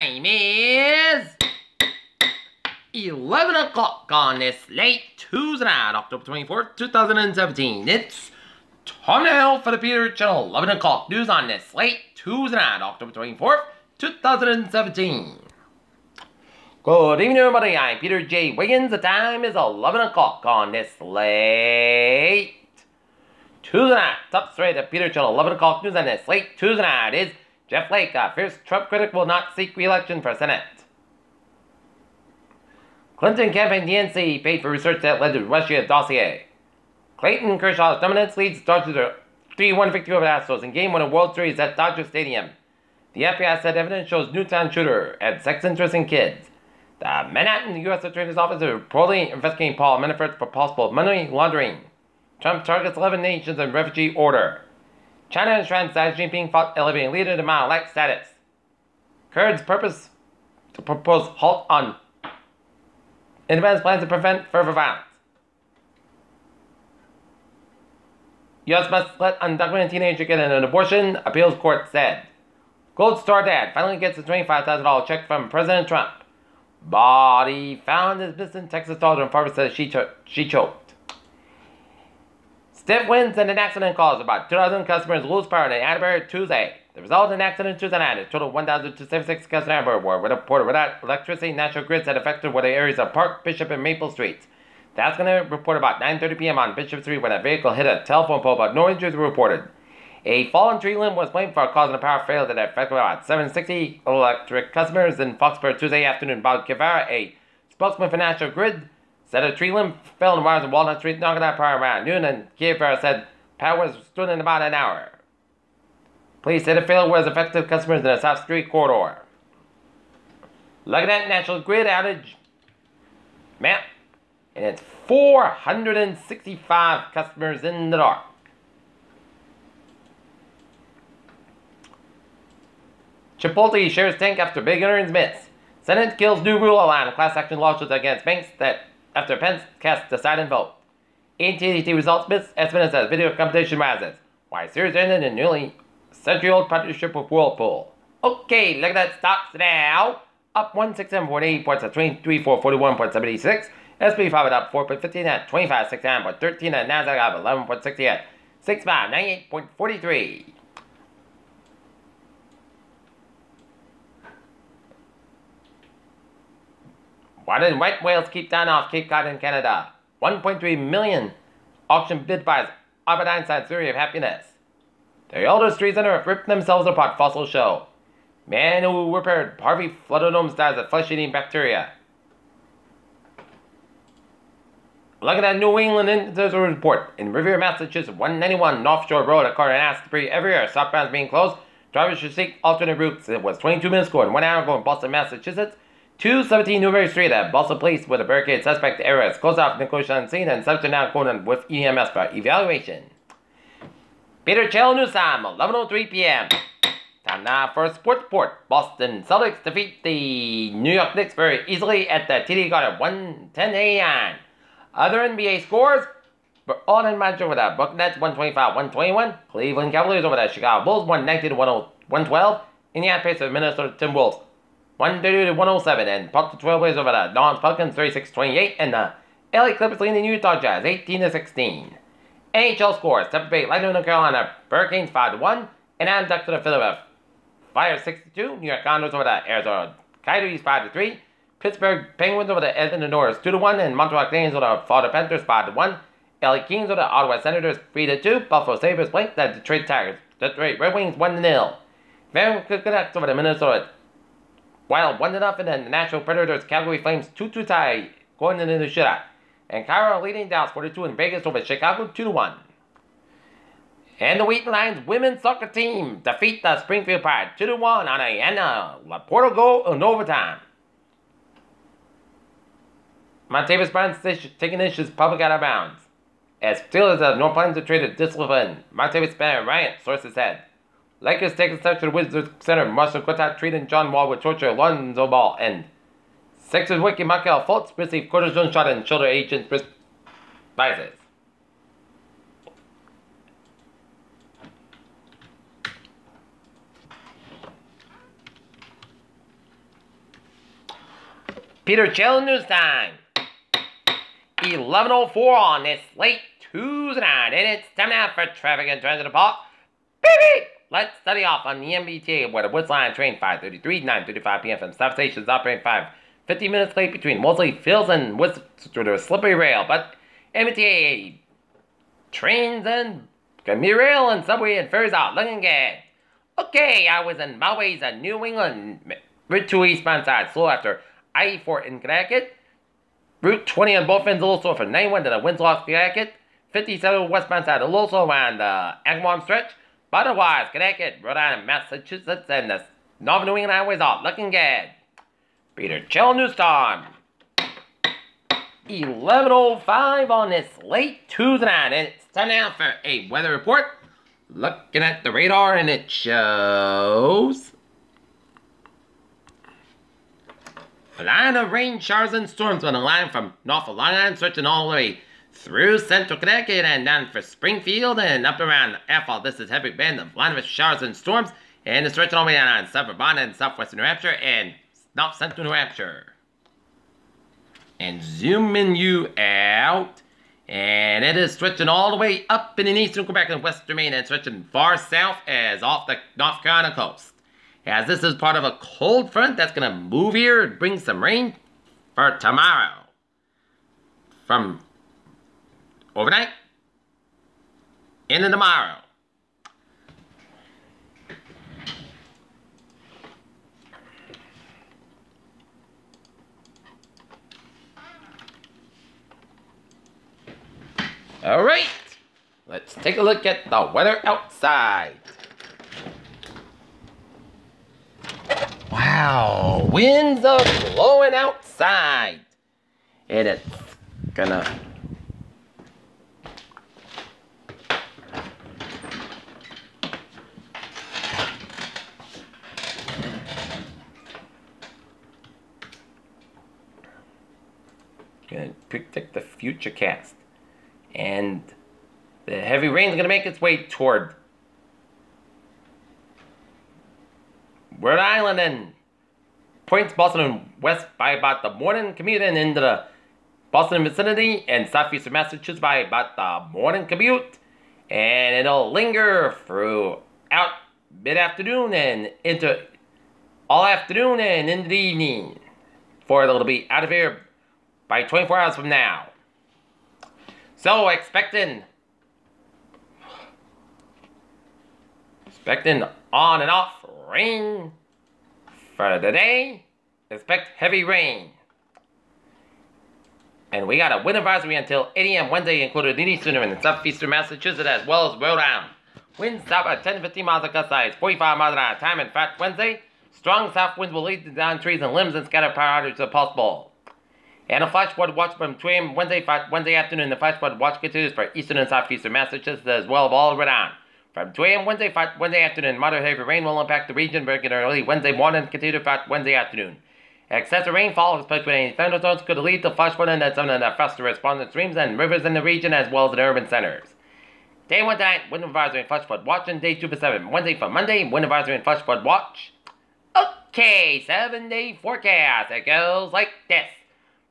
Time is 11 o'clock on this late Tuesday night, October 24th, 2017. It's time now for the Peter Channel 11 o'clock news on this late Tuesday night, October 24th, 2017. Good evening, everybody. I'm Peter J. Wiggins. The time is 11 o'clock on this late Tuesday night. Top straight at Peter Channel 11 o'clock news on this late Tuesday night is Jeff Flake, a fierce Trump critic, will not seek re-election for Senate. Clinton campaign DNC paid for research that led to Russia dossier. Clayton Kershaw's dominance leads Dodgers to 3-1 victory over the Astros in Game 1 of World Series at Dodger Stadium. The FBI said evidence shows Newtown shooter had sex interest in kids. The Manhattan U.S. Attorney's Office is reportedly investigating Paul Manafort for possible money laundering. Trump targets 11 nations in refugee order. China enshrines Xi Jinping fought elevating leader to Mao-like status. Kurds purpose to propose halt on independence plans to prevent further violence. U.S. must let undocumented teenager get an abortion, appeals court said. Gold Star Dad finally gets a $25,000 check from President Trump. Body found his missing Texas daughter and father says she choked. Stiff winds and an accident caused about 2,000 customers lose power in Atterbury Tuesday. The result of an accident Tuesday night, a total of 1,276 customers in Atterbury were reported without electricity. National Grids had affected were the areas of Park, Bishop, and Maple Streets. The accident reported about 9:30 p.m. on Bishop Street when a vehicle hit a telephone pole, but no injuries were reported. A fallen tree limb was blamed for causing a power failure that affected about 760 electric customers in Foxborough Tuesday afternoon. Bob Guevara, a spokesman for National Grid, said a tree limb fell in wires on Walnut Street, knocking out power around noon, and Guevara said power was restored in about an hour. Police said the failure was affected customers in the South Street corridor. Looking at National Grid outage map, and it's 465 customers in the dark. Chipotle shares tank after big earnings miss. Senate kills new rule allowing class action lawsuits against banks that after Pence casts deciding vote. AT&T results miss estimates as video competition rises. Why Sears ended in nearly century-old partnership with Whirlpool. Okay, look at that stocks now. Up 167.80 points at 23,441.76. SP 5 up 4.15 at 2569.13 at Nasdaq up 11.60 at 6598.43. Why did white whales keep down off Cape Cod in Canada? 1.3 million auction bid buys Albert Einstein's theory of happiness. The oldest trees on Earth rip themselves apart, fossil show. Man who repaired Harvey Floododome dies of flesh-eating bacteria. Look at that New England Inter report. In Revere, Massachusetts, 191 North Shore Road, a car and ass debris everywhere. Southbound being closed. Drivers should seek alternate routes. It was 22 minutes ago and 1 hour ago in Boston, Massachusetts. 217 Newbury Street at Boston Police with a barricade suspect area is closed off negotiation on scene and subject now going with EMS for evaluation. Peter Channel News time, 11:03 p.m. Time now for a sports report. Boston Celtics defeat the New York Knicks very easily at the TD Garden 110-89. Other NBA scores were all in match over the Brooklyn Nets 125-121. Cleveland Cavaliers over the Chicago Bulls 119-112. Indiana Pacers Minnesota Timberwolves 130-107, and Portland Trailblazers over the New Pelicans 36-28, and the LA Clippers leading the Utah Jazz 18-16. NHL scores: Tampa Bay Lightning North Carolina Hurricanes 5-1, and Adam Ducks to the Philadelphia Flyers 62. New York Condors over the Arizona Coyotes 5-3. Pittsburgh Penguins over the Edmonton Oilers 2-1, and Montreal Canadiens over the Florida Panthers 5-1. LA Kings over the Ottawa Senators 3-2. Buffalo Sabres blanked the Detroit Tigers. Detroit Red Wings 1-0. Vancouver Canucks over the Minnesota Wild 1-0, and the Nashville Predators Calgary Flames 2-2 tie going into the shootout. And Colorado leading Dallas 42 in Vegas over Chicago 2-1. And the Wheaton Lions women's soccer team defeat the Springfield Pride 2-1 on a Laporto goal in overtime. Montavis Brown taking issues public out of bounds. As Steelers have no plans to trade a discipline, Montavis Brown riot, sources said. Lakers taking steps to the Wizards Center. Marshall Quartet treating John Wall with torture. Lonzo Ball and Sixers Wiki Michael Fultz received cortisone shot and shoulder agent biases. Peter Chill news time. 11:04 on this late Tuesday night, and it's time now for traffic and transit report. Baby! Let's study off on the MBTA where the Woods Line train 5:33, 9:35 p.m. from stop stations operating 50 minutes late between Wolseley Fields and Woods through the slippery rail, but MBTA trains and commuter rail and subway and ferries out looking good. Okay, I was in my ways in New England, Route 2 eastbound side, slow after I-4 in Connecticut, Route 20 on both ends a little slow from 91 to the Winslow, Connecticut, 57 westbound side a little slow around the Agawam stretch, but otherwise, Connecticut, Rhode Island, Massachusetts, and the Northern New England highways are looking good. Peter Chill news time. 11:05 on this late Tuesday night, and it's time now for a weather report. Looking at the radar, and it shows a line of rain, showers, and storms on the line from North Long Island, stretching all the way through central Connecticut and down for Springfield and up around Airfall. This is heavy band of line of showers and storms, and it's stretching all the way down on South Vermont and southwestern New Hampshire and north central New Hampshire. And zooming you out, and it is stretching all the way up in the eastern Quebec and western Maine and stretching far south as off the North Carolina coast. As this is part of a cold front that's going to move here and bring some rain for tomorrow. From overnight into tomorrow. All right, let's take a look at the weather outside. Wow, winds are blowing outside. And it's gonna predict the future cast. And the heavy rain is going to make its way toward Rhode Island and points Boston and west by about the morning commute and into the Boston vicinity and southeastern Massachusetts by about the morning commute. And it'll linger throughout mid-afternoon and into all afternoon and into the evening. For it'll be out of here by 24 hours from now. So expecting on and off rain for the day. Expect heavy rain. And we got a wind advisory until 8 a.m. Wednesday, including the eastern and southeastern Massachusetts as well as Rhode Island. Winds stop at 10 to 15 miles a gust size, 45 miles an hour. Time in fact Wednesday. Strong south winds will lead down trees and limbs and scatter power outages if possible. And a flash flood watch from 2 a.m. Wednesday afternoon. The flash flood watch continues for eastern and southeastern Massachusetts as well as all Rhode Island. From 2 a.m. Wednesday afternoon, moderate heavy rain will impact the region beginning early Wednesday morning and continue to Wednesday afternoon. Excessive rainfall, especially any thunderstorms, could lead to flash flood and some of the faster responding streams and rivers in the region as well as in urban centers. Day 1 tonight, wind advisory and flash flood watch, and day 2 for 7. Wednesday for Monday, wind advisory and flash flood watch. Okay, 7-day forecast. It goes like this.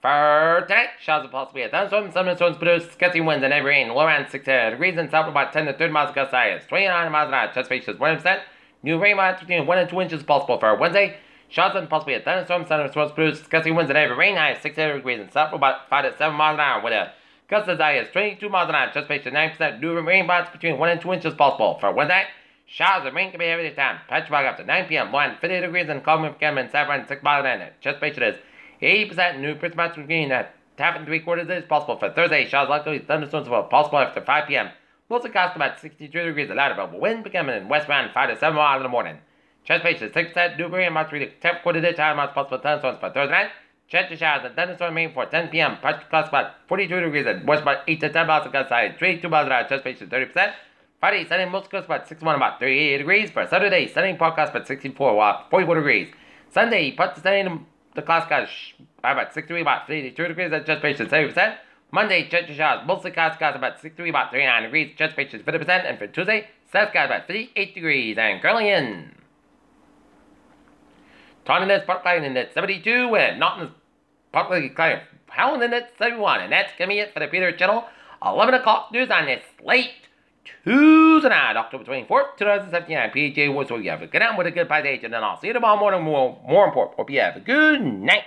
For tonight, showers of possibly a thunderstorm. Some of the storms produce sketchy winds and heavy rain. Low around 6 degrees and south about 10 to 30 miles gust size. 29 miles an hour. Chest space is 1%. New rain between 1 and 2 inches possible for Wednesday. Showers and possibly a thunderstorm. Some of the storms produce sketchy winds and heavy rain. High 6 degrees and south about 5 to 7 miles an hour. With a gust as high as 22 miles an hour. Chest space is 9%. New rain between 1 and 2 inches possible for Wednesday. Showers and rain can be heavy this time. Patch fog after 9 p.m. Wind 50 degrees and calm with and south around 6 miles an hour. Chest space is 80% new precipitation between at half and 3/4 is possible for Thursday. Showers likely thunderstorms will possible after 5 p.m. Mostly cost about 63 degrees. A light available wind becoming in westbound 5 to 7 miles in the morning. Chance is 6% new rain about 3 to 10/4 day time amounts possible thunderstorms for Thursday night. Chance of showers and thunderstorms remain for 10 p.m. Partial cost about 42 degrees and west about 8 to 10 miles of gust side. 22 miles an hour. Chance is 30%. Friday sunny most coast about 61 about 38 degrees. For Saturday sunny forecast about 64 44 degrees. Sunday part sunny the clouds got by about 63 about 52 degrees at just patient 70%. Monday, chance of showers, mostly clouds about 63 about 39 degrees, just patient 50%. And for Tuesday, south skies about 58 degrees. And currently in Taunton is part cloudy and it's 72 with Norton publicly kind of pounding it 71. And that's going to be it for the Peter Channel 11 o'clock news on this late Tuesday night, October 24th, 2017. I'm PJ Woods. So you have a good night with a good passage, and then I'll see you tomorrow morning. More important. Hope you have a good night.